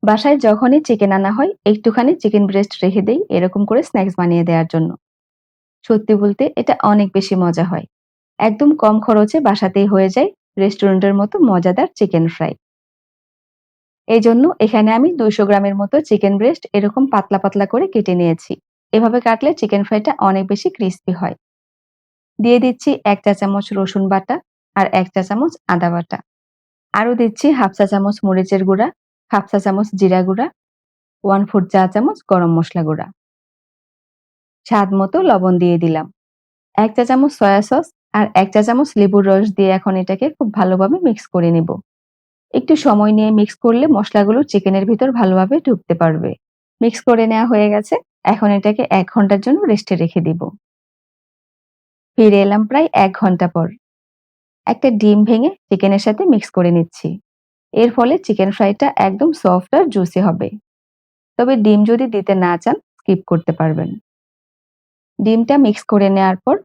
বাসায় যখনই চিকেন আনা হয়, একটুখানি চিকেন ব্রেস্ট রেখে দেই এরকম করে স্ন্যাকস বানিয়ে দেওয়ার জন্য। সত্যি বলতে এটা অনেক বেশি মজা হয়। একদম কম খরচে বাসাতেই হয়ে যায় রেস্টুরেন্টের মতো মজাদার চিকেন ফ্রাই। এজন্য এখানে আমি ২০০ গ্রামের মতো চিকেন ব্রেস্ট এরকম পাতলা, পাতলা করে কেটে নিয়েছি। এভাবে কাটলে চিকেন ফ্রাইটা অনেক বেশি ক্রিসপি হয়। দিয়ে দিচ্ছি ১ চা চামচ রসুন বাটা আর ১ চা চামচ আদা বাটা। আরও দিচ্ছি ১/২ চা চামচ মরিচের গুঁড়া, ১/২ চা চামচ জিরা গুঁড়া, 1/4 চা চামচ গরম মসলা গুঁড়া। স্বাদ মতো লবণ দিয়ে দিলাম। ১ চা চামচ সয়া সস আর ১ চা চামচ লেবুর রস দিয়ে এখন এটাকে খুব ভালোভাবে মিক্স করে নিব। একটু সময় নিয়ে মিক্স করলে মসলাগুলো চিকেনের ভিতর ভালোভাবে ঢুকতে পারবে। মিক্স করে নেওয়া হয়ে গেছে। এখন এটাকে ১ ঘন্টার জন্য রেস্টে রেখে দিব। ফিরে এলাম প্রায় ১ ঘন্টা পর। একটা ডিম ভেঙে চিকেনের সাথে মিক্স করে নিচ্ছি। এর ফলে চিকেন ফ্রাইটা একদম সফট আর জুসি হবে। তবে ডিম যদি দিতে না চান, স্কিপ করতে পারবেন। ডিমটা মিক্স করে নেওয়ার পর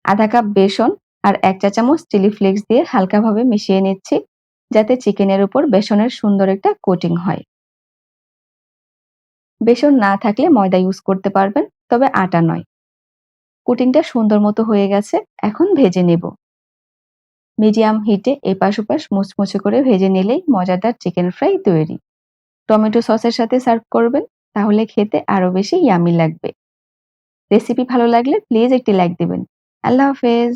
১/২ কাপ বেসন আর ১ চা চামচ চিলি ফ্লেক্স দিয়ে হালকাভাবে মিশিয়ে নিচ্ছি, যাতে চিকেনের উপর বেসনের সুন্দর একটা কোটিং হয়। বেসন না থাকলে ময়দা ইউজ করতে পারবেন, তবে আটা নয়। কোটিংটা সুন্দর মতো হয়ে গেছে, এখন ভেজে নেব। মিডিয়াম হিটে এপাশ ওপাশ মুচমুচে করে ভেজে নিলেই মজাদার চিকেন ফ্রাই তৈরি। টমেটো সসের সাথে সার্ভ করবেন, তাহলে খেতে আরো বেশি ইয়াম্মি লাগবে। রেসিপি ভালো লাগলে প্লিজ একটি লাইক দিবেন। আল্লাহ হাফেজ।